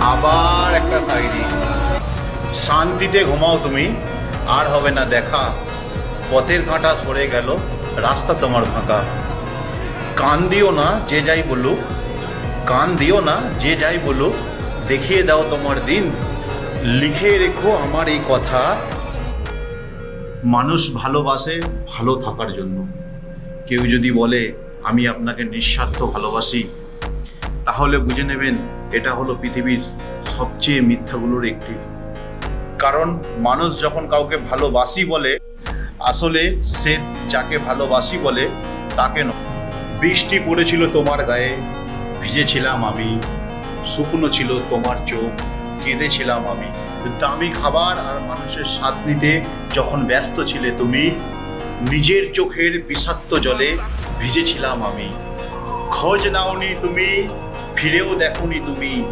আবার একটা শায়রি। শান্তিতে ঘুমাও তুমি, আর হবে না দেখা, পথের কাঁটা সরে গেল, রাস্তা তোমার ফাঁকা। কান দিও না যে যাই বলুক, কান দিও না যে যাই বলুক, দেখিয়ে দাও তোমার দিন, লিখে রেখো আমার এই কথা। মানুষ ভালোবাসে ভালো থাকার জন্য। কেউ যদি বলে আমি আপনাকে নিঃস্বার্থ ভালোবাসি, তাহলে বুঝে নেবেন এটা হলো পৃথিবীর সবচেয়ে মিথ্যাগুলোর একটি। কারণ মানুষ যখন কাউকে ভালোবাসি বলে, আসলে সে যাকে ভালোবাসি বলে তাকে নয়। বৃষ্টি পড়েছিল তোমার গায়ে, ভিজেছিলাম আমি, শুকনো ছিল তোমার চোখ, কেঁদেছিলাম আমি। দামি খাবার আর মানুষের স্বাদ নিতে যখন ব্যস্ত ছিলে তুমি, নিজের চোখের বিষাক্ত জলে ভিজেছিলাম আমি। খোঁজ নাওনি তুমি, ফিরেও দেখোনি তুমি।